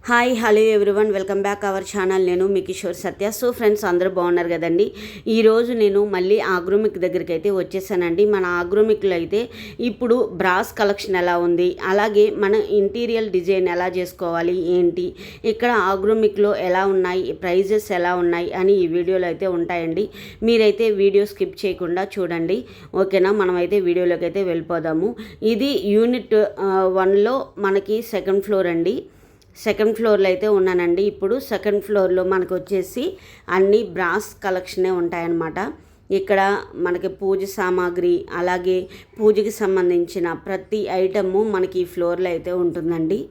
Hi hello everyone, welcome back our channel. నేను మీ కిషోర్ సత్య. So friends, అందరూ బాగున్నారు కదండి. ఈరోజు నేను మళ్ళీ ఆగ్రోమిక్ దగ్గరికి అయితే వచ్చేసానండి. మన ఆగ్రోమిక్లో అయితే ఇప్పుడు బ్రాస్ కలెక్షన్ ఎలా ఉంది, అలాగే మన ఇంటీరియర్ డిజైన్ ఎలా చేసుకోవాలి ఏంటి, ఇక్కడ ఆగ్రోమిక్లో ఎలా ఉన్నాయి, ప్రైజెస్ ఎలా ఉన్నాయి అని ఈ వీడియోలో అయితే ఉంటాయండి. మీరైతే వీడియో స్కిప్ చేయకుండా చూడండి, ఓకేనా. మనమైతే వీడియోలోకి అయితే వెళ్ళిపోదాము. ఇది యూనిట్ 1లో మనకి సెకండ్ ఫ్లోర్ అండి. సెకండ్ ఫ్లోర్లో అయితే ఉన్నానండి. ఇప్పుడు సెకండ్ ఫ్లోర్లో మనకు వచ్చేసి అన్ని బ్రాస్ కలెక్షనే ఉంటాయన్నమాట. ఇక్కడ మనకి పూజ సామాగ్రి, అలాగే పూజకి సంబంధించిన ప్రతి ఐటము మనకి ఈ ఫ్లోర్లో అయితే ఉంటుందండి.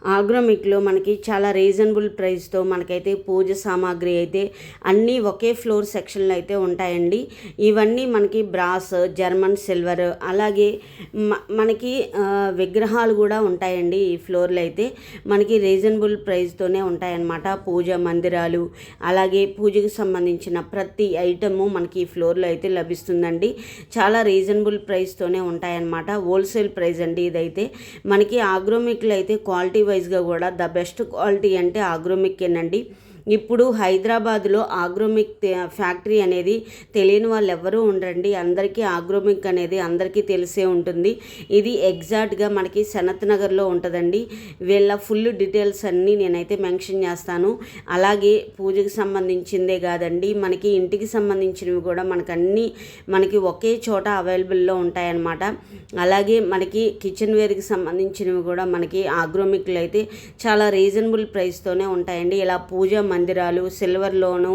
ఆగ్రోమిక్లో మనకి చాలా రీజనబుల్ ప్రైస్తో మనకైతే పూజ సామాగ్రి అయితే అన్నీ ఒకే ఫ్లోర్ సెక్షన్లో అయితే ఉంటాయండి. ఇవన్నీ మనకి బ్రాస్, జర్మన్ సిల్వర్, అలాగే మనకి విగ్రహాలు కూడా ఉంటాయండి. ఈ ఫ్లోర్లో అయితే మనకి రీజనబుల్ ప్రైస్తోనే ఉంటాయన్నమాట. పూజ మందిరాలు, అలాగే పూజకు సంబంధించిన ప్రతి ఐటము మనకి ఈ ఫ్లోర్లో అయితే లభిస్తుందండి. చాలా రీజనబుల్ ప్రైస్తోనే ఉంటాయన్నమాట. హోల్సేల్ ప్రైస్ అండి ఇదైతే. మనకి ఆగ్రోమిక్లో అయితే క్వాలిటీ వైజ్గా కూడా ద బెస్ట్ క్వాలిటీ అంటే ఆగ్రోమిక్కేనండి. ఇప్పుడు హైదరాబాద్లో ఆగ్రోమిక్ ఫ్యాక్టరీ అనేది తెలియని వాళ్ళు ఎవరూ ఉండరండి. అందరికీ ఆగ్రోమిక్ అనేది అందరికీ తెలిసే ఉంటుంది. ఇది ఎగ్జాక్ట్గా మనకి సనత్ నగర్లో ఉంటుందండి. వీళ్ళ ఫుల్ డీటెయిల్స్ అన్నీ నేనైతే మెన్షన్ చేస్తాను. అలాగే పూజకి సంబంధించిందే కాదండి, మనకి ఇంటికి సంబంధించినవి కూడా మనకి ఒకే చోట అవైలబుల్లో ఉంటాయన్నమాట. అలాగే మనకి కిచెన్ వేర్కి సంబంధించినవి కూడా మనకి ఆగ్రోమిక్లో అయితే చాలా రీజనబుల్ ప్రైస్తోనే ఉంటాయండి. ఇలా పూజ మందిరాలు సిల్వర్లోను,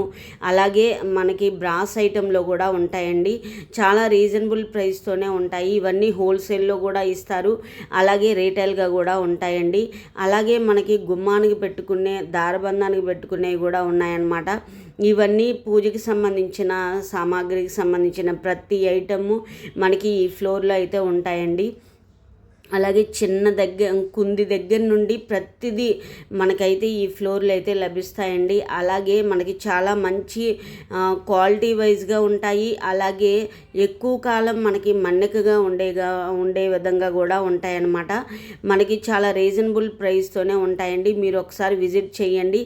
అలాగే మనకి బ్రాస్ ఐటెంలో కూడా ఉంటాయండి. చాలా రీజనబుల్ ప్రైస్తోనే ఉంటాయి. ఇవన్నీ హోల్సేల్లో కూడా ఇస్తారు, అలాగే రీటైల్గా కూడా ఉంటాయండి. అలాగే మనకి గుమ్మానికి పెట్టుకునే, దారబంధానికి పెట్టుకునేవి కూడా ఉన్నాయన్నమాట. ఇవన్నీ పూజకి సంబంధించిన సామాగ్రికి సంబంధించిన ప్రతి ఐటము మనకి ఈ ఫ్లోర్లో అయితే ఉంటాయండి. అలాగే కుంది దగ్గర నుండి ప్రతిదీ మనకైతే ఈ ఫ్లోర్లో అయితే లభిస్తాయండి. అలాగే మనకి చాలా మంచి క్వాలిటీ వైజ్గా ఉంటాయి. అలాగే ఎక్కువ కాలం మనకి మన్నికగా ఉండే విధంగా కూడా ఉంటాయన్నమాట. మనకి చాలా రీజనబుల్ ప్రైస్తోనే ఉంటాయండి. మీరు ఒకసారి విజిట్ చేయండి.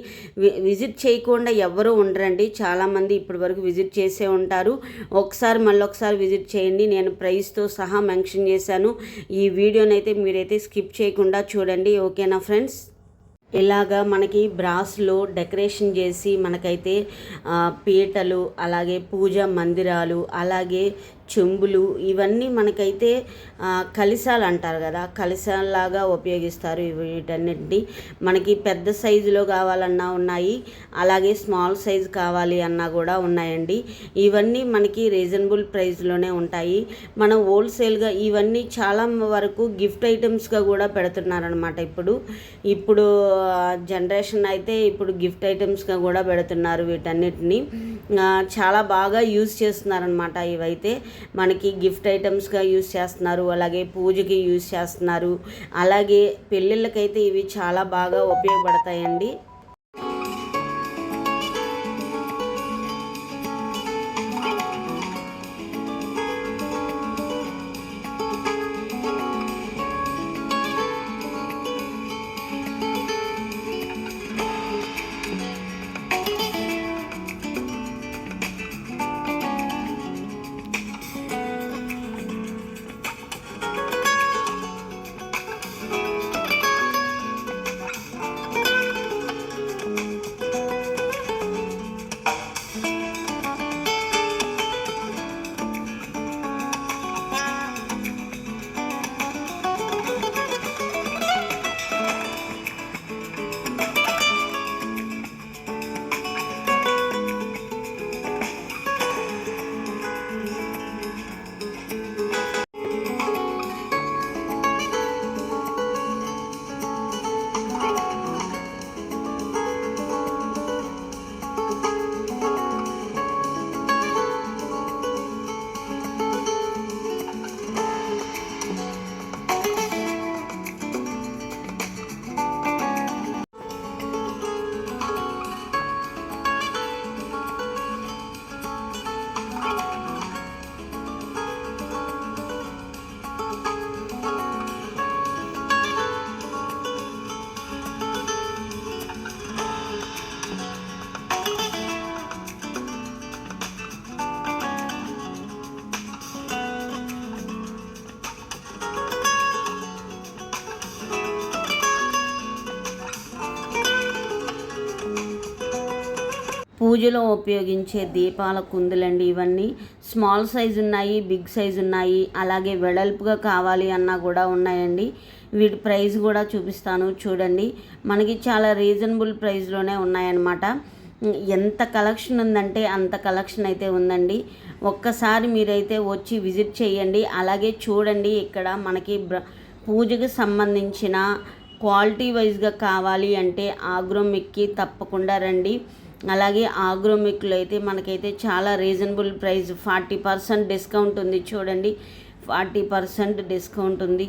విజిట్ చేయకుండా ఎవరు ఉండరండి. చాలామంది ఇప్పటి వరకు విజిట్ చేసే ఉంటారు. మళ్ళొకసారి విజిట్ చేయండి. నేను ప్రైస్తో సహా మెన్షన్ చేశాను. ఈ వీడియో అయితే మీరైతే స్కిప్ చేయకుండా చూడండి, ఓకేనా ఫ్రెండ్స్. ఇలాగా మనకి బ్రాస్లో డెకరేషన్ చేసి మనకైతే పీటలు, అలాగే పూజా మందిరాలు, అలాగే చెంబులు, ఇవన్నీ మనకైతే కలిసాలు అంటారు కదా, కలిసాల్లాగా ఉపయోగిస్తారు. వీటన్నిటిని మనకి పెద్ద సైజులో కావాలన్నా ఉన్నాయి, అలాగే స్మాల్ సైజు కావాలి అన్నా కూడా ఉన్నాయండి. ఇవన్నీ మనకి రీజనబుల్ ప్రైస్లోనే ఉంటాయి. మనం హోల్సేల్గా ఇవన్నీ చాలా వరకు గిఫ్ట్ ఐటమ్స్గా కూడా పెడుతున్నారనమాట. ఇప్పుడు జనరేషన్ అయితే ఇప్పుడు గిఫ్ట్ ఐటమ్స్గా కూడా పెడుతున్నారు. వీటన్నిటిని చాలా బాగా యూజ్ చేస్తున్నారనమాట. ఇవైతే మనకి గిఫ్ట్ ఐటమ్స్గా యూజ్ చేస్తున్నారు, అలాగే పూజకి యూజ్ చేస్తున్నారు, అలాగే పెళ్ళిళ్ళకైతే ఇవి చాలా బాగా ఉపయోగపడతాయండి. పూజలో ఉపయోగించే దీపాల కుందులండి ఇవన్నీ. స్మాల్ సైజు ఉన్నాయి, బిగ్ సైజు ఉన్నాయి, అలాగే వెడల్పుగా కావాలి అన్నా కూడా ఉన్నాయండి. వీటి ప్రైస్ కూడా చూపిస్తాను చూడండి. మనకి చాలా రీజనబుల్ ప్రైస్లోనే ఉన్నాయన్నమాట. ఎంత కలెక్షన్ ఉందంటే అంత కలెక్షన్ అయితే ఉందండి. ఒక్కసారి మీరైతే వచ్చి విజిట్ చేయండి. అలాగే చూడండి, ఇక్కడ మనకి పూజకు సంబంధించిన క్వాలిటీ వైజ్గా కావాలి అంటే ఆగ్రోమిక్కి తప్పకుండా రండి. అలాగే ఆగ్రోమిక్లో అయితే మనకైతే చాలా రీజనబుల్ ప్రైస్, 40% డిస్కౌంట్ ఉంది. చూడండి, 40% డిస్కౌంట్ ఉంది.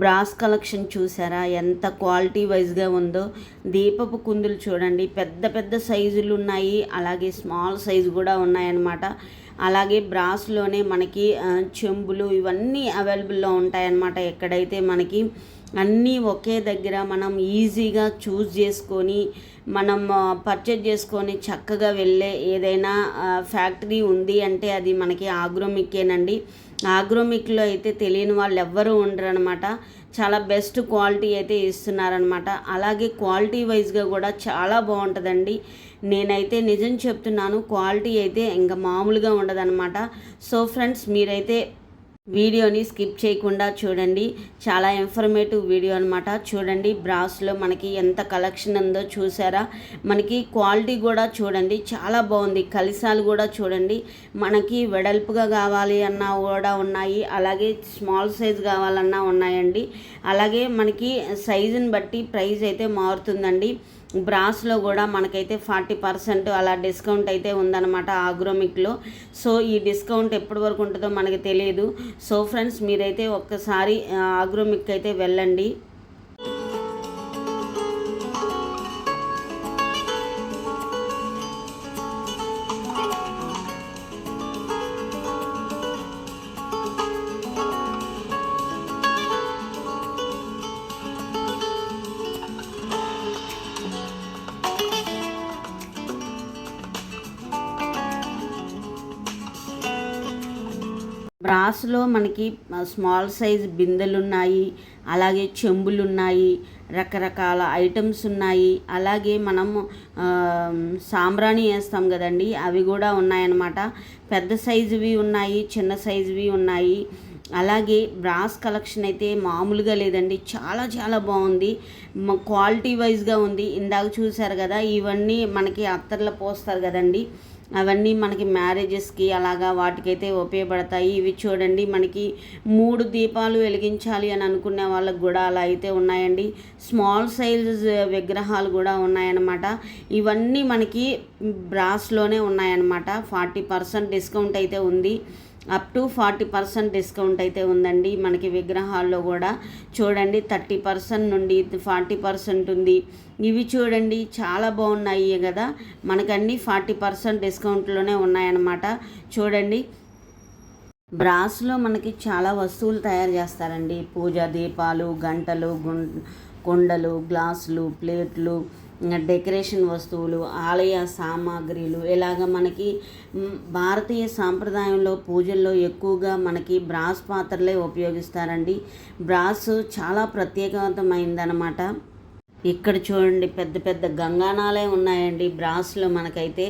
బ్రాస్ కలెక్షన్ చూసారా ఎంత క్వాలిటీ వైజ్గా ఉందో. దీపపు కుందులు చూడండి, పెద్ద పెద్ద సైజులు ఉన్నాయి, అలాగే స్మాల్ సైజు కూడా ఉన్నాయన్నమాట. అలాగే బ్రాస్లోనే మనకి చెంబులు ఇవన్నీ అవైలబుల్లో ఉంటాయన్నమాట. ఎక్కడైతే మనకి అన్నీ ఒకే దగ్గర మనం ఈజీగా చూస్ చేసుకొని మనం పర్చేజ్ చేసుకొని చక్కగా వెళ్ళే ఏదైనా ఫ్యాక్టరీ ఉంది అంటే అది మనకి ఆగ్రోమిక్కేనండి. ఆగ్రోమిక్లో అయితే తెలియని వాళ్ళు ఎవ్వరూ ఉండరు అనమాట. చాలా బెస్ట్ క్వాలిటీ అయితే ఇస్తున్నారనమాట. అలాగే క్వాలిటీ వైజ్గా కూడా చాలా బాగుంటుందండి. నేనైతే నిజం చెప్తున్నాను, క్వాలిటీ అయితే ఇంకా మామూలుగా ఉండదన్నమాట. సో ఫ్రెండ్స్, మీరైతే వీడియోని స్కిప్ చేయకుండా చూడండి. చాలా ఇన్ఫర్మేటివ్ వీడియో అనమాట. చూడండి, బ్రాస్లో మనకి ఎంత కలెక్షన్ ఉందో చూసారా. మనకి క్వాలిటీ కూడా చూడండి చాలా బాగుంది. కలిసాలు కూడా చూడండి, మనకి వెడల్పుగా కావాలి అన్నా కూడా ఉన్నాయి, అలాగే స్మాల్ సైజ్ కావాలన్నా ఉన్నాయండి. అలాగే మనకి సైజుని బట్టి ప్రైస్ అయితే మారుతుందండి. బ్రాస్లో కూడా మనకైతే 40% అలా డిస్కౌంట్ అయితే ఉందన్నమాట ఆగ్రోమిక్లో. సో ఈ డిస్కౌంట్ ఎప్పటి వరకు ఉంటుందో మనకి తెలియదు. సో ఫ్రెండ్స్, మీరైతే ఒక్కసారి ఆగ్రోమిక్ అయితే వెళ్ళండి. బ్రాస్లో మనకి స్మాల్ సైజ్ బిందెలు ఉన్నాయి, అలాగే చెంబులు ఉన్నాయి, రకరకాల ఐటమ్స్ ఉన్నాయి. అలాగే మనము సాంబ్రాణి వేస్తాం కదండి, అవి కూడా ఉన్నాయన్నమాట. పెద్ద సైజువి ఉన్నాయి, చిన్న సైజువి ఉన్నాయి. అలాగే బ్రాస్ కలెక్షన్ అయితే మామూలుగా లేదండి, చాలా చాలా బాగుంది. క్వాలిటీ వైజ్గా ఉంది. ఇందాక చూసారు కదా, ఇవన్నీ మనకి అత్తర్లు పోస్తారు కదండి, అవన్నీ మనకి మ్యారేజెస్కి అలాగా వాటికైతే ఉపయోగపడతాయి. ఇవి చూడండి, మనకి 3 దీపాలు వెలిగించాలి అని అనుకునే వాళ్ళకి కూడా అలా అయితే ఉన్నాయండి. స్మాల్ సైజ్ విగ్రహాలు కూడా ఉన్నాయన్నమాట. ఇవన్నీ మనకి బ్రాస్లోనే ఉన్నాయన్నమాట. 40% డిస్కౌంట్ అయితే ఉంది. అప్ టు 40% డిస్కౌంట్ అయితే ఉందండి మనకి విగ్రహాల్లో కూడా. చూడండి, 30% నుండి 40% ఉంది. ఇవి చూడండి చాలా బాగున్నాయి కదా, మనకన్నీ 40% డిస్కౌంట్లోనే ఉన్నాయన్నమాట. చూడండి, బ్రాస్లో మనకి చాలా వస్తువులు తయారు చేస్తారండి. పూజా దీపాలు, గంటలు, కుండలు, గ్లాసులు, ప్లేట్లు, డెకరేషన్ వస్తువులు, ఆలయ సామాగ్రిలు, ఇలాగ మనకి భారతీయ సాంప్రదాయంలో పూజల్లో ఎక్కువగా మనకి బ్రాస్ పాత్రలే ఉపయోగిస్తారండి. బ్రాస్ చాలా ప్రత్యేకమైందనమాట. ఇక్కడ చూడండి, పెద్ద పెద్ద గంగానాలే ఉన్నాయండి బ్రాస్లో. మనకైతే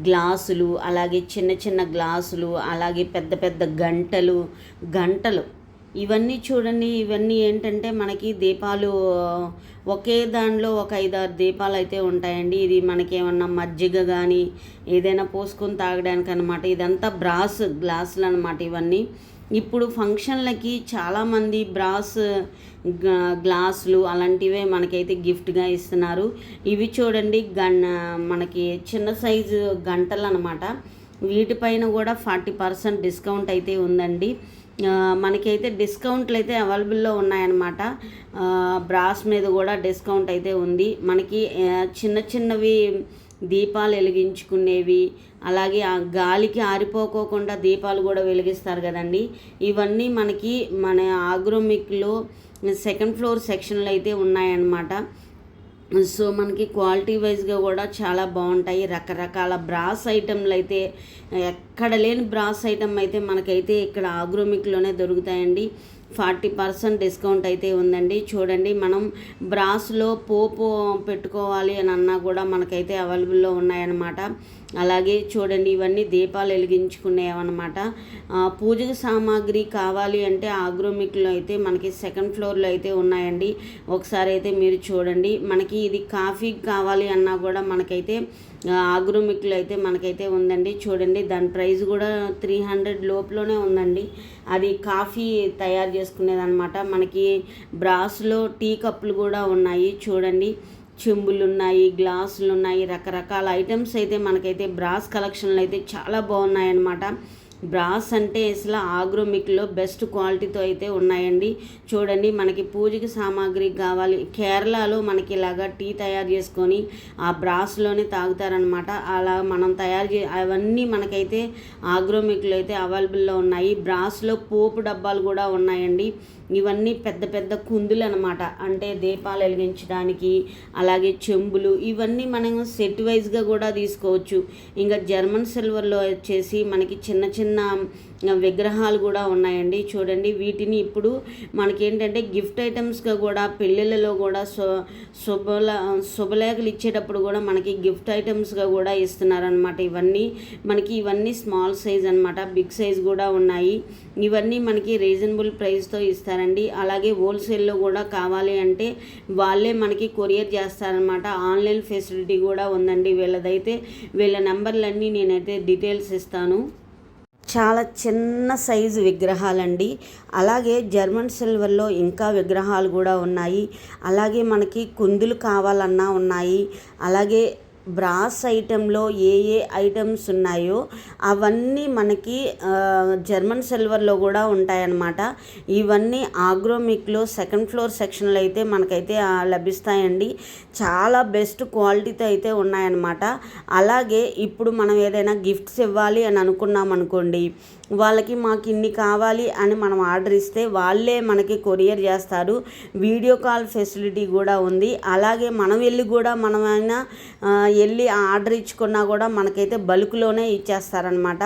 గ్లాసులు, అలాగే చిన్న చిన్న గ్లాసులు, అలాగే పెద్ద పెద్ద గంటలు ఇవన్నీ చూడండి. ఇవన్నీ ఏంటంటే మనకి దీపాలు ఒకే దానిలో ఒక 5-6 దీపాలు అయితే ఉంటాయండి. ఇది మనకి ఏమన్నా మజ్జిగ కానీ ఏదైనా పోసుకొని తాగడానికి అనమాట. ఇదంతా బ్రాస్ గ్లాసులు అనమాట ఇవన్నీ. ఇప్పుడు ఫంక్షన్లకి చాలామంది బ్రాస్ గ్లాసులు అలాంటివే మనకైతే గిఫ్ట్గా ఇస్తున్నారు. ఇవి చూడండి, మనకి చిన్న సైజు గంటలు అనమాట. వీటిపైన కూడా 40% డిస్కౌంట్ అయితే ఉందండి. మనకైతే డిస్కౌంట్లు అయితే అవైలబుల్లో ఉన్నాయన్నమాట. బ్రాస్ మీద కూడా డిస్కౌంట్ అయితే ఉంది. మనకి చిన్న చిన్నవి దీపాలు వెలిగించుకునేవి, అలాగే ఆ గాలికి ఆరిపోకోకుండా దీపాలు కూడా వెలిగిస్తారు కదండి. ఇవన్నీ మనకి మన ఆగ్రోమిక్లో సెకండ్ ఫ్లోర్ సెక్షన్లో అయితే ఉన్నాయన్నమాట. సో మనకి క్వాలిటీ వైజ్గా కూడా చాలా బాగుంటాయి. రకరకాల బ్రాస్ ఐటెంలు అయితే ఎక్కడ లేని బ్రాస్ ఐటమ్ అయితే మనకైతే ఇక్కడ ఆగ్రోమిక్లోనే దొరుకుతాయండి. 40% డిస్కౌంట్ అయితే ఉందండి. చూడండి, మనం బ్రాస్లో పోపు పెట్టుకోవాలి అని అన్నా కూడా మనకైతే అవైలబుల్లో ఉన్నాయన్నమాట. అలాగే చూడండి, ఇవన్నీ దీపాలు వెలిగించుకునేవన్నమాట. పూజకు సామాగ్రి కావాలి అంటే ఆగ్రోమిక్లో అయితే మనకి సెకండ్ ఫ్లోర్లో అయితే ఉన్నాయండి. ఒకసారి అయితే మీరు చూడండి. మనకి ఇది కాఫీ కావాలి అన్నా కూడా మనకైతే ఆగ్రోమిక్లో అయితే మనకైతే ఉందండి. చూడండి, దాని ప్రైస్ కూడా 300 లోపులోనే ఉందండి. అది కాఫీ తయారు చేసుకునేదన్నమాట. మనకి బ్రాస్లో టీ కప్పులు కూడా ఉన్నాయి. చూడండి, చెంబులు ఉన్నాయి, గ్లాసులు ఉన్నాయి, రకరకాల ఐటమ్స్ అయితే మనకైతే బ్రాస్ కలెక్షన్లు అయితే చాలా బాగున్నాయన్నమాట. బ్రాస్ అంటే అసలు ఆగ్రోమిక్లో బెస్ట్ క్వాలిటీతో అయితే ఉన్నాయండి. చూడండి, మనకి పూజకి సామాగ్రి కావాలి, కేరళలో మనకి ఇలాగా టీ తయారు చేసుకొని ఆ బ్రాస్లోనే తాగుతారనమాట. అలా మనం అవన్నీ మనకైతే ఆగ్రోమిక్లో అయితే అవైలబుల్లో ఉన్నాయి. బ్రాస్లో పోపు డబ్బాలు కూడా ఉన్నాయండి. ఇవన్నీ పెద్ద పెద్ద కుందులు అనమాట, అంటే దీపాలు వెలిగించడానికి. అలాగే చెంబులు, ఇవన్నీ మనం సెట్ వైజ్గా కూడా తీసుకోవచ్చు. ఇంకా జర్మన్ సిల్వర్లో వచ్చేసి మనకి చిన్న చిన్న విగ్రహాలు కూడా ఉన్నాయండి. చూడండి, వీటిని ఇప్పుడు మనకేంటంటే గిఫ్ట్ ఐటమ్స్గా కూడా పెళ్ళిళ్ళలో కూడా శుభలేఖలు ఇచ్చేటప్పుడు కూడా మనకి గిఫ్ట్ ఐటమ్స్గా కూడా ఇస్తున్నారనమాట. ఇవన్నీ స్మాల్ సైజ్ అనమాట. బిగ్ సైజ్ కూడా ఉన్నాయి. ఇవన్నీ మనకి రీజనబుల్ ప్రైస్తో ఇస్తారండి. అలాగే హోల్సేల్లో కూడా కావాలి అంటే వాళ్ళే మనకి కొరియర్ చేస్తారనమాట. ఆన్లైన్ ఫెసిలిటీ కూడా ఉందండి వీళ్ళదైతే. వీళ్ళ నెంబర్లన్నీ నేనైతే డీటెయిల్స్ ఇస్తాను. చాలా చిన్న సైజు విగ్రహాలండి. అలాగే జర్మన్ సిల్వర్లో ఇంకా విగ్రహాలు కూడా ఉన్నాయి. అలాగే మనకి కుందులు కావాలన్నా ఉన్నాయి. అలాగే బ్రాస్ ఐటెంలో ఏ ఐటమ్స్ ఉన్నాయో అవన్నీ మనకి జర్మన్ సిల్వర్లో కూడా ఉంటాయన్నమాట. ఇవన్నీ ఆగ్రోమిక్లో సెకండ్ ఫ్లోర్ సెక్షన్లో అయితే మనకైతే లభిస్తాయండి. చాలా బెస్ట్ క్వాలిటీతో అయితే ఉన్నాయన్నమాట. అలాగే ఇప్పుడు మనం ఏదైనా గిఫ్ట్స్ ఇవ్వాలి అని అనుకున్నాం అనుకోండి, వాళ్ళకి మాకు ఇన్ని కావాలి అని మనం ఆర్డర్ ఇస్తే వాళ్ళే మనకి కొరియర్ చేస్తారు. వీడియో కాల్ ఫెసిలిటీ కూడా ఉంది. అలాగే మనం మనమైనా వెళ్ళి ఆర్డర్ ఇచ్చుకున్నా కూడా మనకైతే బల్క్లోనే ఇచ్చేస్తారనమాట.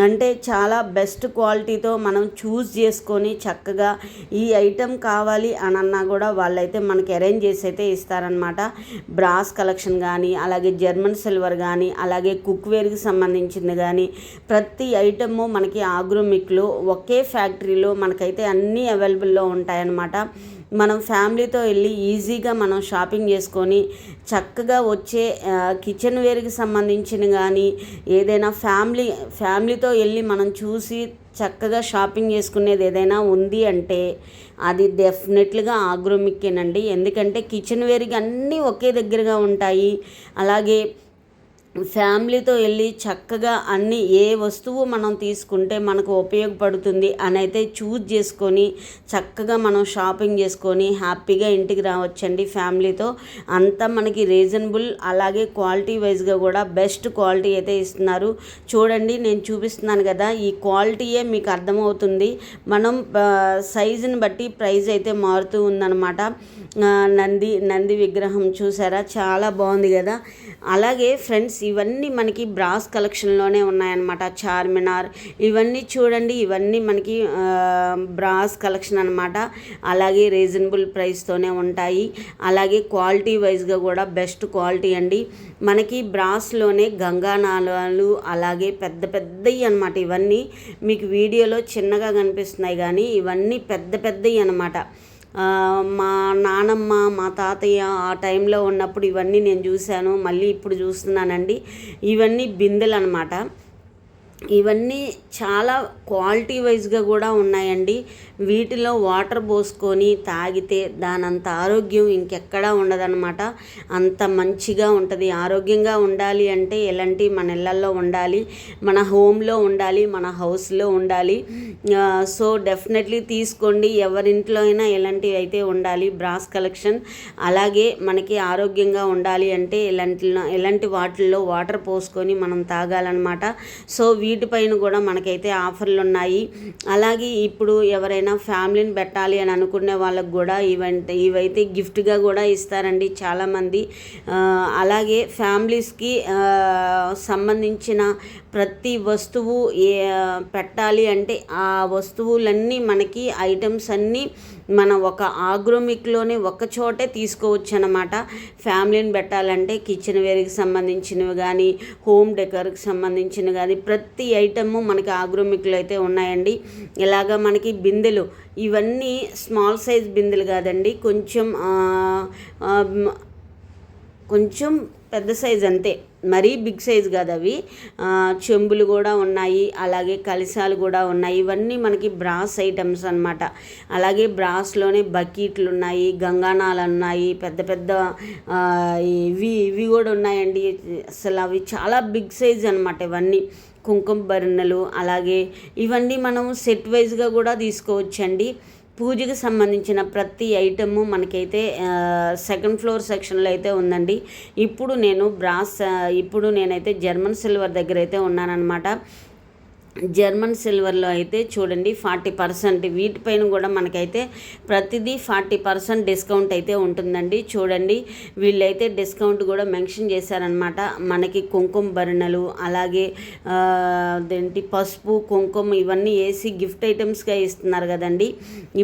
అంటే చాలా బెస్ట్ క్వాలిటీతో మనం చూస్ చేసుకొని చక్కగా ఈ ఐటెం కావాలి అని అన్నా కూడా వాళ్ళైతే మనకి అరేంజ్ చేసి అయితే ఇస్తారనమాట. బ్రాస్ కలెక్షన్ కానీ, అలాగే జర్మన్ సిల్వర్ కానీ, అలాగే కుక్వేర్కి సంబంధించింది కానీ, ప్రతి ఐటెము మనకి ఆగ్రోమిక్లో ఒకే ఫ్యాక్టరీలో మనకైతే అన్నీ అవైలబుల్లో ఉంటాయన్నమాట. మనం ఫ్యామిలీతో వెళ్ళి ఈజీగా మనం షాపింగ్ చేసుకొని చక్కగా వచ్చే కిచెన్ వేర్కి సంబంధించిన కానీ ఏదైనా ఫ్యామిలీతో వెళ్ళి మనం చూసి చక్కగా షాపింగ్ చేసుకునేది ఏదైనా ఉంది అంటే అది డెఫినెట్లీగా ఆగ్రోమిక్కేనండి. ఎందుకంటే కిచెన్ వేర్కి అన్నీ ఒకే దగ్గరగా ఉంటాయి. అలాగే ఫ్యామిలీతో వెళ్ళి చక్కగా అన్ని ఏ వస్తువు మనం తీసుకుంటే మనకు ఉపయోగపడుతుంది అని అయితే చూజ్ చేసుకొని చక్కగా మనం షాపింగ్ చేసుకొని హ్యాపీగా ఇంటికి రావచ్చండి ఫ్యామిలీతో. అంతా మనకి రీజనబుల్, అలాగే క్వాలిటీ వైజ్గా కూడా బెస్ట్ క్వాలిటీ అయితే ఇస్తున్నారు. చూడండి, నేను చూపిస్తున్నాను కదా, ఈ క్వాలిటీయే మీకు అర్థమవుతుంది. మనం సైజుని బట్టి ప్రైస్ అయితే మారుతూ ఉందన్నమాట. నంది విగ్రహం చూసారా, చాలా బాగుంది కదా. అలాగే ఫ్రెండ్స్, ఇవన్నీ మనకి బ్రాస్ కలెక్షన్లోనే ఉన్నాయన్నమాట. చార్మినార్ ఇవన్నీ చూడండి, ఇవన్నీ మనకి బ్రాస్ కలెక్షన్ అనమాట. అలాగే రీజనబుల్ ప్రైస్తోనే ఉంటాయి. అలాగే క్వాలిటీ వైజ్గా కూడా బెస్ట్ క్వాలిటీ అండి. మనకి బ్రాస్లోనే గంగానాళాలు అలాగే పెద్ద పెద్దవి అనమాట. ఇవన్నీ మీకు వీడియోలో చిన్నగా కనిపిస్తున్నాయి కానీ ఇవన్నీ పెద్ద పెద్దవి అనమాట. మా నానమ్మ, మా తాతయ్య ఆ టైంలో ఉన్నప్పుడు ఇవన్నీ నేను చూశాను, మళ్ళీ ఇప్పుడు చూస్తున్నానండి. ఇవన్నీ బిందెలు అనమాట. ఇవన్నీ చాలా క్వాలిటీ వైజ్గా కూడా ఉన్నాయండి. వీటిలో వాటర్ పోసుకొని తాగితే దానంత ఆరోగ్యం ఇంకెక్కడా ఉండదన్నమాట. అంత మంచిగా ఉంటుంది. ఆరోగ్యంగా ఉండాలి అంటే ఎలాంటి మన ఇళ్ళల్లో ఉండాలి, మన హోమ్లో ఉండాలి, మన హౌస్లో ఉండాలి. సో డెఫినెట్లీ తీసుకోండి. ఎవరింట్లో అయినా ఎలాంటివి అయితే ఉండాలి బ్రాస్ కలెక్షన్. అలాగే మనకి ఆరోగ్యంగా ఉండాలి అంటే ఎలాంటి వాటిల్లో వాటర్ పోసుకొని మనం తాగాలన్నమాట. సో వీటిపైన కూడా మనకైతే ఆఫర్లు ఉన్నాయి. అలాగే ఇప్పుడు ఎవరైనా ఫ్యామిలీని పెట్టాలి అని అనుకునే వాళ్ళకు కూడా ఇవైతే గిఫ్ట్గా కూడా ఇస్తారండి చాలామంది. అలాగే ఫ్యామిలీస్కి సంబంధించిన ప్రతి వస్తువు పెట్టాలి అంటే ఆ వస్తువులన్నీ మనకి ఐటమ్స్ అన్నీ మన ఒక ఆగ్రోమిక్లోనే ఒక చోటే తీసుకోవచ్చు అన్నమాట. ఫ్యామిలీని పెట్టాలంటే కిచెన్ వేర్కి సంబంధించినవి కానీ, హోమ్ డెకర్కి సంబంధించినవి కానీ ప్రతి ఐటమ్ మనకి ఆగ్రోమిక్లో అయితే ఉన్నాయండి. ఇలాగా మనకి బిందెలు, ఇవన్నీ స్మాల్ సైజ్ బిందెలు కాదండి, కొంచెం పెద్ద సైజ్ అంతే, మరీ బిగ్ సైజ్ కాదు అవి. చెంబులు కూడా ఉన్నాయి, అలాగే కలిసాలు కూడా ఉన్నాయి. ఇవన్నీ మనకి బ్రాస్ ఐటమ్స్ అన్నమాట. అలాగే బ్రాస్లోనే బకెట్లు ఉన్నాయి, గంగానాలు ఉన్నాయి, పెద్ద పెద్ద ఇవి కూడా ఉన్నాయండి. అసలు అవి చాలా బిగ్ సైజ్ అన్నమాట ఇవన్నీ. కుంకుమ బరిణెలు, అలాగే ఇవన్నీ మనం సెట్ వైజ్గా కూడా తీసుకోవచ్చండి. పూజకి సంబంధించిన ప్రతి ఐటము మనకైతే సెకండ్ ఫ్లోర్ సెక్షన్లో అయితే ఉందండి. ఇప్పుడు నేనైతే జర్మన్ సిల్వర్ దగ్గర అయితే ఉన్నానన్నమాట. జర్మన్ సిల్వర్లో అయితే చూడండి 40%, వీటిపైన కూడా మనకైతే ప్రతిదీ 40% డిస్కౌంట్ అయితే ఉంటుందండి. చూడండి వీళ్ళైతే డిస్కౌంట్ కూడా మెన్షన్ చేశారనమాట. మనకి కుంకుమ బరిణెలు, అలాగే పసుపు కుంకుమ ఇవన్నీ వేసి గిఫ్ట్ ఐటమ్స్గా ఇస్తున్నారు కదండి.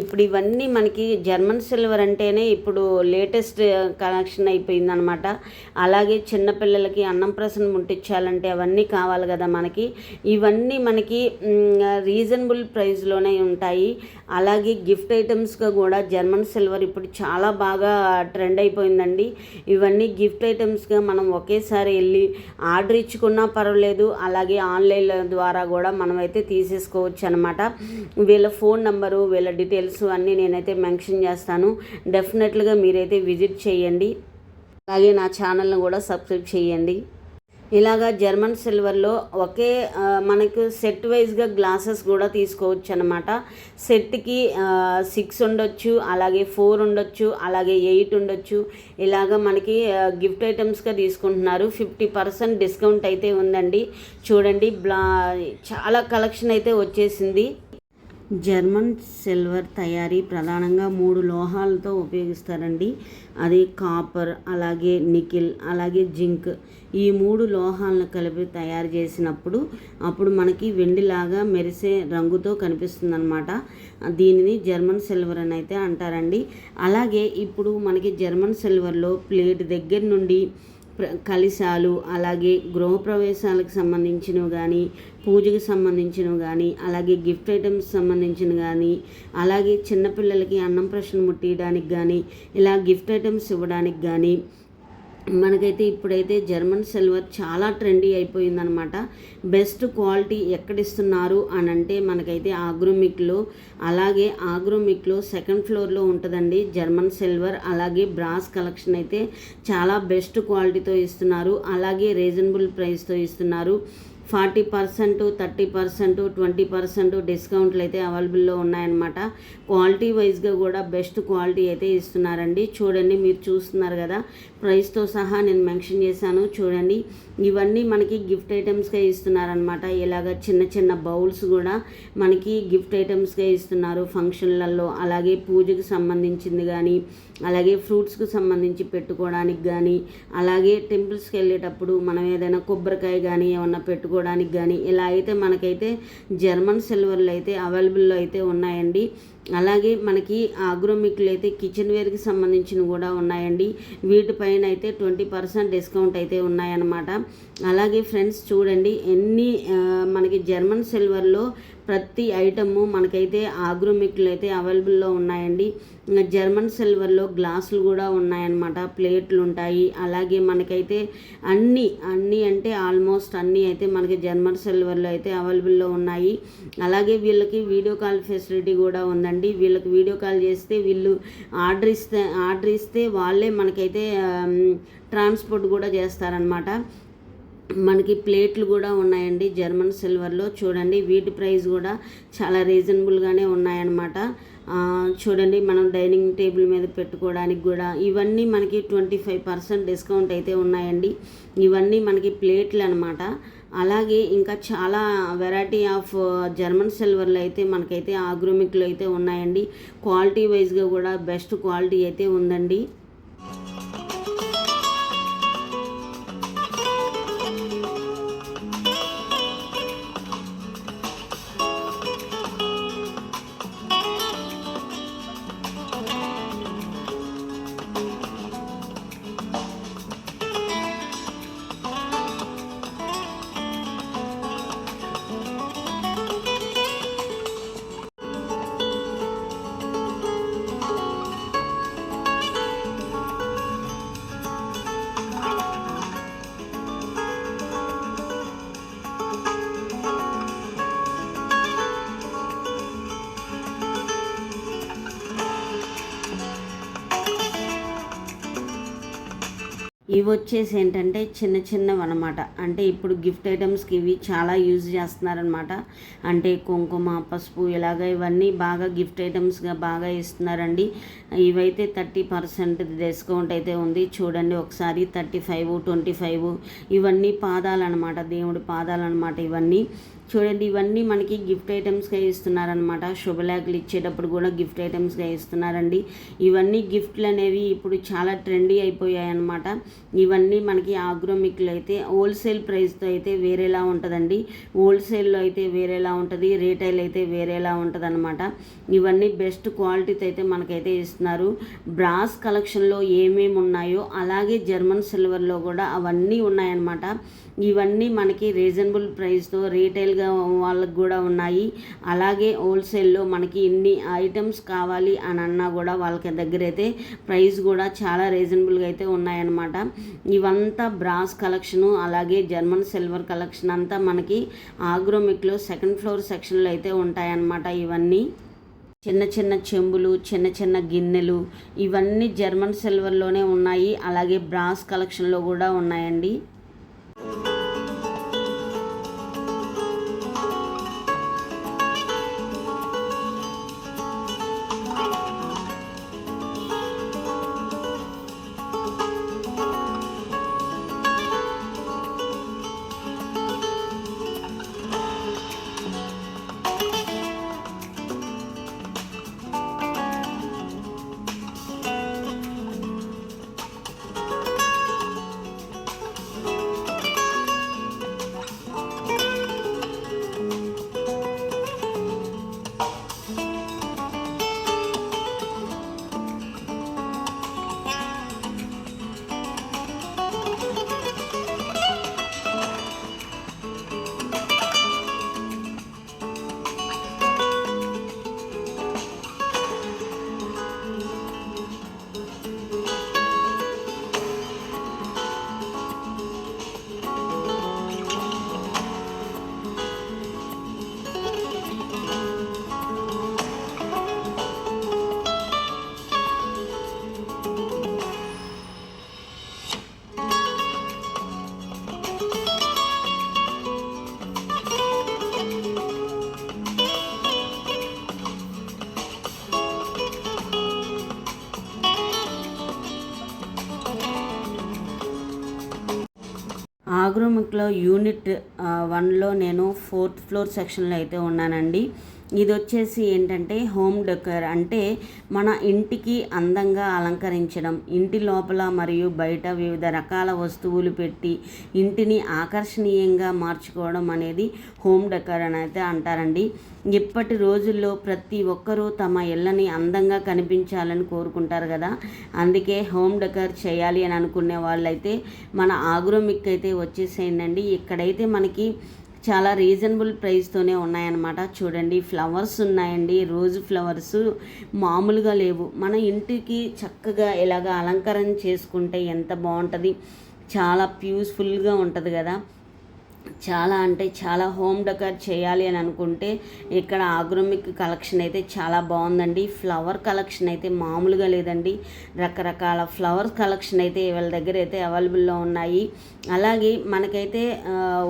ఇప్పుడు ఇవన్నీ మనకి జర్మన్ సిల్వర్ అంటేనే ఇప్పుడు లేటెస్ట్ కలెక్షన్ అయిపోయిందనమాట. అలాగే చిన్నపిల్లలకి అన్నం ప్రసన్న ముట్టించాలంటే అవన్నీ కావాలి కదా మనకి. ఇవన్నీ మనకి రీజనబుల్ ప్రైస్లోనే ఉంటాయి. అలాగే గిఫ్ట్ ఐటమ్స్గా కూడా జర్మన్ సిల్వర్ ఇప్పుడు చాలా బాగా ట్రెండ్ అయిపోయిందండి. ఇవన్నీ గిఫ్ట్ ఐటమ్స్గా మనం ఒకేసారి వెళ్ళి ఆర్డర్ ఇచ్చుకున్నా పర్వాలేదు, అలాగే ఆన్లైన్ ద్వారా కూడా మనమైతే తీసేసుకోవచ్చు అనమాట. వీళ్ళ ఫోన్ నెంబరు, వీళ్ళ డీటెయిల్స్ అన్నీ నేనైతే మెన్షన్ చేస్తాను. డెఫినెట్గా మీరైతే విజిట్ చేయండి. అలాగే నా ఛానల్ని కూడా సబ్స్క్రైబ్ చేయండి. ఇలాగా జర్మన్ సిల్వర్లో మనకు సెట్ వైజ్గా గ్లాసెస్ కూడా తీసుకోవచ్చు అనమాట. సెట్కి 6 ఉండొచ్చు, అలాగే 4 ఉండొచ్చు, అలాగే 8 ఉండొచ్చు. ఇలాగ మనకి గిఫ్ట్ ఐటమ్స్గా తీసుకుంటున్నారు. 50% డిస్కౌంట్ అయితే ఉందండి. చూడండి చాలా కలెక్షన్ అయితే వచ్చేసింది. జర్మన్ సిల్వర్ తయారీ ప్రధానంగా 3 లోహాలతో ఉపయోగిస్తారండి. అది కాపర్, అలాగే నికిల్, అలాగే జింక్. ఈ 3 లోహాలను కలిపి తయారు చేసినప్పుడు అప్పుడు మనకి వెండిలాగా మెరిసే రంగుతో కనిపిస్తుంది అనమాట. దీనిని జర్మన్ సిల్వర్ అని అయితే అంటారండి. అలాగే ఇప్పుడు మనకి జర్మన్ సిల్వర్లో ప్లేట్ దగ్గర నుండి కలిశాలు, అలాగే గృహప్రవేశాలకు సంబంధించినవి కానీ, పూజకి సంబంధించినవి కానీ, అలాగే గిఫ్ట్ ఐటమ్స్ సంబంధించినవి కానీ, అలాగే చిన్నపిల్లలకి అన్నం ప్రశ్న ముట్టియడానికి కానీ, ఇలా గిఫ్ట్ ఐటమ్స్ ఇవ్వడానికి కానీ మనకైతే ఇప్పుడైతే జర్మన్ సిల్వర్ చాలా ట్రెండీ అయిపోయిందనమాట. బెస్ట్ క్వాలిటీ ఎక్కడిస్తున్నారు అని అంటే మనకైతే ఆగ్రోమిక్లో, అలాగే ఆగ్రోమిక్లో సెకండ్ ఫ్లోర్లో ఉంటుందండి జర్మన్ సిల్వర్. అలాగే బ్రాస్ కలెక్షన్ అయితే చాలా బెస్ట్ క్వాలిటీతో ఇస్తున్నారు, అలాగే రీజనబుల్ ప్రైస్తో ఇస్తున్నారు. 40%, 30%, 20% డిస్కౌంట్లు అయితే అవైలబుల్లో ఉన్నాయన్నమాట. క్వాలిటీ వైజ్గా కూడా బెస్ట్ క్వాలిటీ అయితే ఇస్తున్నారండి. చూడండి, మీరు చూస్తున్నారు కదా, ప్రైస్తో సహా నేను మెన్షన్ చేశాను. చూడండి, ఇవన్నీ మనకి గిఫ్ట్ ఐటమ్స్గా ఇస్తున్నారనమాట. ఇలాగ చిన్న చిన్న బౌల్స్ కూడా మనకి గిఫ్ట్ ఐటమ్స్గా ఇస్తున్నారు ఫంక్షన్లలో. అలాగే పూజకు సంబంధించింది కానీ, అలాగే ఫ్రూట్స్కి సంబంధించి పెట్టుకోవడానికి కానీ, అలాగే టెంపుల్స్కి వెళ్ళేటప్పుడు మనం ఏదైనా కొబ్బరికాయ కానీ ఏమన్నా పెట్టుకోవడానికి కానీ, ఇలా అయితే మనకైతే జర్మన్ సిల్వర్లు అయితే అవైలబుల్లో అయితే ఉన్నాయండి. అలాగే మనకి ఆగ్రోమిక్లు అయితే కిచెన్ వేర్కి సంబంధించినవి కూడా ఉన్నాయండి. వీటిపైన అయితే 20% డిస్కౌంట్ అయితే ఉన్నాయన్నమాట. అలాగే ఫ్రెండ్స్ చూడండి, మనకి జర్మన్ సిల్వర్లో ప్రతి ఐటము మనకైతే ఆగ్రోమిక్లో అయితే అవైలబుల్లో ఉన్నాయండి. జర్మన్ సిల్వర్లో గ్లాసులు కూడా ఉన్నాయన్నమాట, ప్లేట్లు ఉంటాయి. అలాగే మనకైతే అన్నీ అంటే ఆల్మోస్ట్ అన్నీ అయితే మనకి జర్మన్ సిల్వర్లో అయితే అవైలబుల్లో ఉన్నాయి. అలాగే వీళ్ళకి వీడియో కాల్ ఫెసిలిటీ కూడా ఉందండి. వీళ్ళకి వీడియో కాల్ చేస్తే వీళ్ళు ఆర్డర్ ఇస్తే వాళ్ళే మనకైతే ట్రాన్స్పోర్ట్ కూడా చేస్తారనమాట. మనకి ప్లేట్లు కూడా ఉన్నాయండి జర్మన్ సిల్వర్లో. చూడండి వీటి ప్రైస్ కూడా చాలా రీజనబుల్గానే ఉన్నాయన్నమాట. చూడండి మనం డైనింగ్ టేబుల్ మీద పెట్టుకోవడానికి కూడా ఇవన్నీ మనకి 25% డిస్కౌంట్ అయితే ఉన్నాయండి. ఇవన్నీ మనకి ప్లేట్లు అనమాట. అలాగే ఇంకా చాలా వెరైటీ ఆఫ్ జర్మన్ సిల్వర్లో అయితే మనకైతే ఆగ్రోమిక్లో అయితే ఉన్నాయండి. క్వాలిటీ వైజ్గా కూడా బెస్ట్ క్వాలిటీ అయితే ఉందండి. ఇవి వచ్చేసి ఏంటంటే చిన్నవి అనమాట. అంటే ఇప్పుడు గిఫ్ట్ ఐటమ్స్కి ఇవి చాలా యూజ్ చేస్తున్నారనమాట. అంటే కుంకుమ, పసుపు ఇలాగ ఇవన్నీ బాగా గిఫ్ట్ ఐటమ్స్గా బాగా ఇస్తున్నారండి. ఇవైతే 30% డిస్కౌంట్ అయితే ఉంది. చూడండి ఒకసారి 35, 25 ఇవన్నీ పాదాలన్నమాట, దేవుడి పాదాలన్నమాట ఇవన్నీ. చూడండి ఇవన్నీ మనకి గిఫ్ట్ ఐటమ్స్గా ఇస్తున్నారనమాట. శుభలేఖలు ఇచ్చేటప్పుడు కూడా గిఫ్ట్ ఐటమ్స్గా ఇస్తున్నారండి. ఇవన్నీ గిఫ్ట్లు అనేవి ఇప్పుడు చాలా ట్రెండీ అయిపోయాయి అన్నమాట. ఇవన్నీ మనకి ఆగ్రోమిక్లో అయితే హోల్సేల్ ప్రైస్తో అయితే వేరేలా ఉంటుందండి. హోల్సేల్లో అయితే వేరేలా ఉంటుంది, రీటైల్ అయితే వేరేలా ఉంటుంది అనమాట. ఇవన్నీ బెస్ట్ క్వాలిటీతో అయితే మనకైతే ఇస్తున్నారు. బ్రాస్ కలెక్షన్లో ఏమేమి ఉన్నాయో అలాగే జర్మన్ సిల్వర్లో కూడా అవన్నీ ఉన్నాయన్నమాట. ఇవన్నీ మనకి రీజనబుల్ ప్రైస్తో రీటైల్గా వాళ్ళకి కూడా ఉన్నాయి. అలాగే హోల్సేల్లో మనకి ఇన్ని ఐటమ్స్ కావాలి అని అన్నా కూడా వాళ్ళకి దగ్గర అయితే ప్రైస్ కూడా చాలా రీజనబుల్గా అయితే ఉన్నాయన్నమాట. ఇవంతా బ్రాస్ కలెక్షను అలాగే జర్మన్ సిల్వర్ కలెక్షన్ అంతా మనకి ఆగ్రోమిక్లో సెకండ్ ఫ్లోర్ సెక్షన్లో అయితే ఉంటాయన్నమాట. ఇవన్నీ చిన్న చెంబులు, చిన్న గిన్నెలు ఇవన్నీ జర్మన్ సిల్వర్లోనే ఉన్నాయి. అలాగే బ్రాస్ కలెక్షన్లో కూడా ఉన్నాయండి. ఆగ్రోమిక్లో యూనిట్ 1లో నేను 4th ఫ్లోర్ సెక్షన్లో అయితే ఉన్నానండి. ఇది వచ్చేసి ఏంటంటే హోమ్ డెకర్, అంటే మన ఇంటికి అందంగా అలంకరించడం, ఇంటి లోపల మరియు బయట వివిధ రకాల వస్తువులు పెట్టి ఇంటిని ఆకర్షణీయంగా మార్చుకోవడం అనేది హోమ్ డెకర్ అని అయితే అంటారండి. ఇప్పటి రోజుల్లో ప్రతి ఒక్కరూ తమ ఇళ్ళని అందంగా కనిపించాలని కోరుకుంటారు కదా, అందుకే హోమ్ డెకర్ చేయాలి అని అనుకునే వాళ్ళైతే మన ఆగ్రోమిక్ అయితే వచ్చేసేయండి. ఇక్కడైతే మనకి చాలా రీజనబుల్ ప్రైస్తోనే ఉన్నాయన్నమాట. చూడండి ఫ్లవర్స్ ఉన్నాయండి, రోజు ఫ్లవర్స్ మామూలుగా లేవు. మన ఇంటికి చక్కగా ఇలాగ అలంకరణ చేసుకుంటే ఎంత బాగుంటుంది, చాలా పీస్ఫుల్గా ఉంటుంది కదా. చాలా అంటే చాలా హోమ్ డెకర్ చేయాలి అని అనుకుంటే ఇక్కడ ఆగ్రోమిక్ కలెక్షన్ అయితే చాలా బాగుందండి. ఫ్లవర్ కలెక్షన్ అయితే మామూలుగా లేదండి. రకరకాల ఫ్లవర్ కలెక్షన్ అయితే వీళ్ళ దగ్గర అయితే అవైలబుల్లో ఉన్నాయి. అలాగే మనకైతే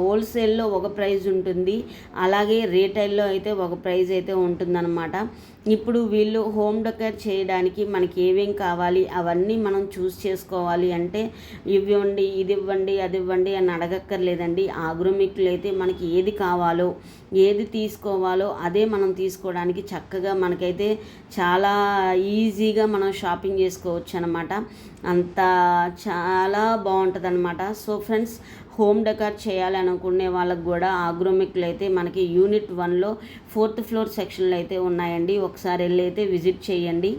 హోల్సేల్లో ఒక ప్రైజ్ ఉంటుంది, అలాగే రీటైల్లో అయితే ఒక ప్రైజ్ అయితే ఉంటుందన్నమాట. ఇప్పుడు వీళ్ళు హోమ్ డెకర్ చేయడానికి మనకి ఏమేం కావాలి అవన్నీ మనం చూస్ చేసుకోవాలి అంటే ఇవ్వండి, ఇది ఇవ్వండి, అది ఇవ్వండి అని అడగక్కర్లేదండి. ఆగ్రోమిక్లో అయితే మనకి ఏది కావాలో, ఏది తీసుకోవాలో అదే మనం తీసుకోవడానికి చక్కగా మనకైతే చాలా ఈజీగా మనం షాపింగ్ చేసుకోవచ్చు అనమాట. అంత చాలా బాగుంటుంది అనమాట. సో ఫ్రెండ్స్, హోమ్ డెకార్ చేయాలనుకునే వాళ్ళకు కూడా ఆగ్రోమిక్లు అయితే మనకి యూనిట్ 1లో 4th ఫ్లోర్ సెక్షన్లో అయితే ఉన్నాయండి. ఒకసారి వెళ్ళి అయితే విజిట్ చేయండి.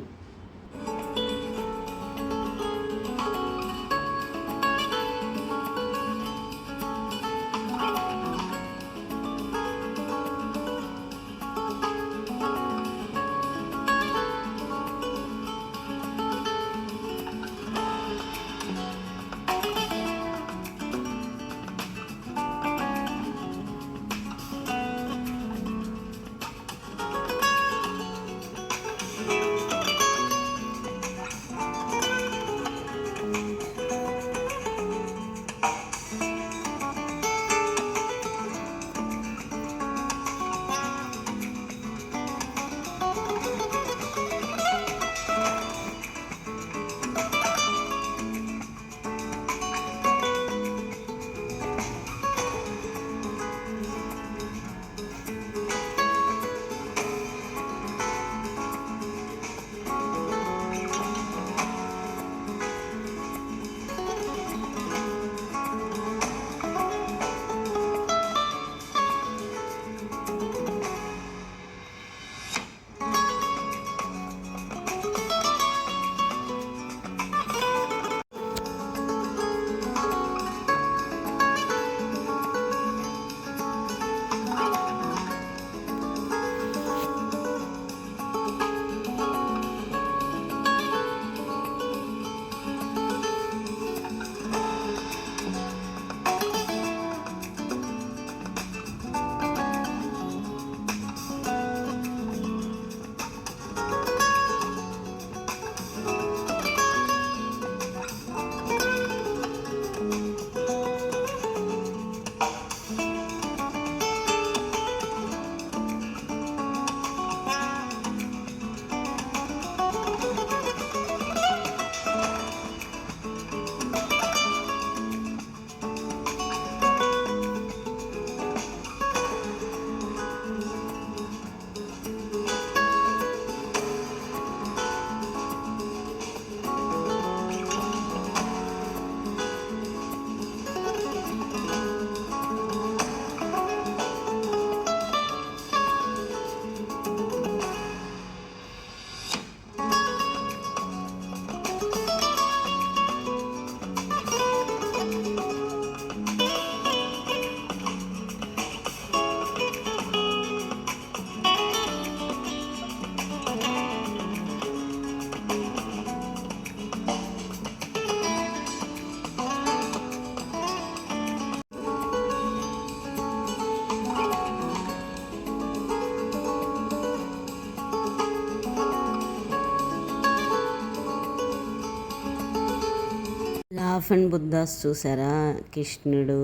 లాఫ్ అండ్ బుద్ధాస్ చూసారా, కృష్ణుడు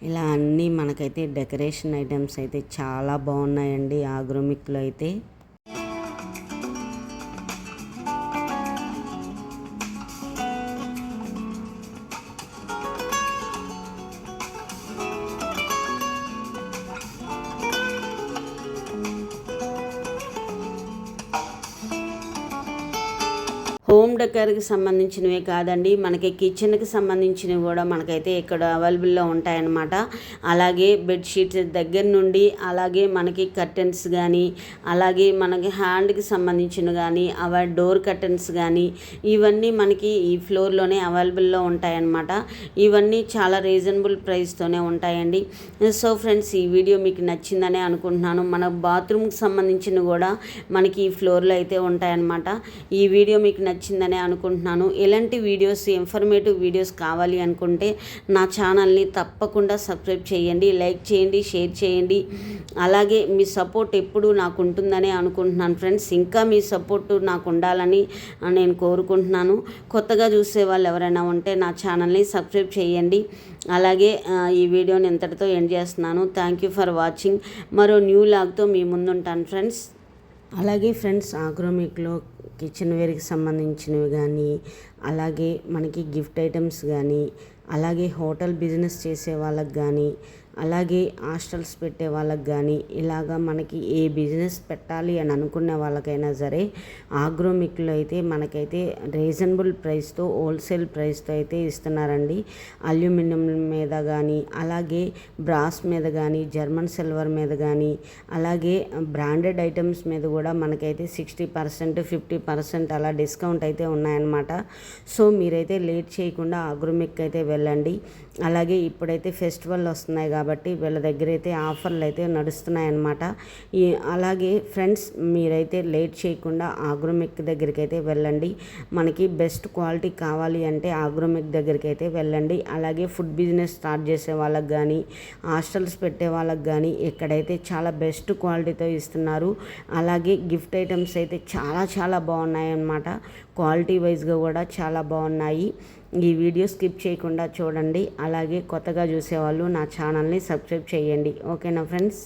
ఇలా అన్నీ మనకైతే డెకరేషన్ ఐటమ్స్ అయితే చాలా బాగున్నాయండి ఆగ్రోమిక్లో అయితే. హోమ్ డెకర్కి సంబంధించినవే కాదండి, మనకి కిచెన్కి సంబంధించినవి కూడా మనకైతే ఇక్కడ అవైలబుల్లో ఉంటాయన్నమాట. అలాగే బెడ్షీట్స్ దగ్గర నుండి అలాగే మనకి కర్టెన్స్ కానీ, అలాగే మనకి హ్యాండ్కి సంబంధించినవి కానీ, డోర్ కర్టెన్స్ కానీ ఇవన్నీ మనకి ఈ ఫ్లోర్లోనే అవైలబుల్లో ఉంటాయన్నమాట. ఇవన్నీ చాలా రీజనబుల్ ప్రైస్తోనే ఉంటాయండి. సో ఫ్రెండ్స్, ఈ వీడియో మీకు నచ్చిందనే అనుకుంటున్నాను. మన బాత్రూమ్కి సంబంధించినవి కూడా మనకి ఈ ఫ్లోర్లో అయితే ఉంటాయన్నమాట. ఈ వీడియో మీకు నచ్చిందనే అనుకుంటున్నాను. ఇలాంటి వీడియోస్, ఇన్ఫర్మేటివ్ వీడియోస్ కావాలి అనుకుంటే నా ఛానల్ని తప్పకుండా సబ్స్క్రైబ్ చేయండి, లైక్ చేయండి, షేర్ చేయండి. అలాగే మీ సపోర్ట్ ఎప్పుడు నాకు ఉంటుందని అనుకుంటున్నాను ఫ్రెండ్స్. ఇంకా మీ సపోర్ట్ నాకు ఉండాలని నేను కోరుకుంటున్నాను. కొత్తగా చూసే వాళ్ళు ఎవరైనా ఉంటే నా ఛానల్ని సబ్స్క్రైబ్ చేయండి. అలాగే ఈ వీడియోని ఇంతటితో ఎండ్ చేస్తున్నాను. Thank you for watching. మరో న్యూ లాగ్తో మీ ముందుంటాను ఫ్రెండ్స్. అలాగే ఫ్రెండ్స్, ఆగ్రోమిక్లో కిచెన్ వేర్కి సంబంధించినవి కానీ, అలాగే మనకి గిఫ్ట్ ఐటమ్స్ కానీ, అలాగే హోటల్ బిజినెస్ చేసే వాళ్ళకి కానీ, అలాగే హాస్టల్స్ పెట్టే వాళ్ళకి కానీ, ఇలాగా మనకి ఏ బిజినెస్ పెట్టాలి అని అనుకునే వాళ్ళకైనా సరే ఆగ్రోమిక్లో అయితే మనకైతే రీజనబుల్ ప్రైస్తో, హోల్సేల్ ప్రైస్తో అయితే ఇస్తున్నారండి. అల్యూమినియం మీద కానీ, అలాగే బ్రాస్ మీద కానీ, జర్మన్ సిల్వర్ మీద కానీ, అలాగే బ్రాండెడ్ ఐటమ్స్ మీద కూడా మనకైతే 60%, 50% అలా డిస్కౌంట్ అయితే ఉన్నాయన్నమాట. సో మీరైతే లేట్ చేయకుండా ఆగ్రోమిక్ అయితే వెళ్ళండి. అలాగే ఇప్పుడైతే ఫెస్టివల్ వస్తున్నాయి కాబట్టి వీళ్ళ దగ్గర అయితే ఆఫర్లు అయితే నడుస్తున్నాయన్నమాట. అలాగే ఫ్రెండ్స్, మీరైతే లేట్ చేయకుండా ఆగ్రోమిక్ దగ్గరికి అయితే వెళ్ళండి. మనకి బెస్ట్ క్వాలిటీ కావాలి అంటే ఆగ్రోమిక్ దగ్గరికి అయితే వెళ్ళండి. అలాగే ఫుడ్ బిజినెస్ స్టార్ట్ చేసే వాళ్ళకి కానీ, హాస్టల్స్ పెట్టే వాళ్ళకి కానీ ఇక్కడైతే చాలా బెస్ట్ క్వాలిటీతో ఇస్తున్నారు. అలాగే గిఫ్ట్ ఐటమ్స్ అయితే చాలా చాలా బాగున్నాయి అన్నమాట. క్వాలిటీ వైజ్గా కూడా చాలా బాగున్నాయి. ఈ వీడియో స్కిప్ చేయకుండా చూడండి. అలాగే కొత్తగా చూసేవాళ్ళు నా ఛానల్ని సబ్స్క్రైబ్ చేయండి. ఓకేనా ఫ్రెండ్స్?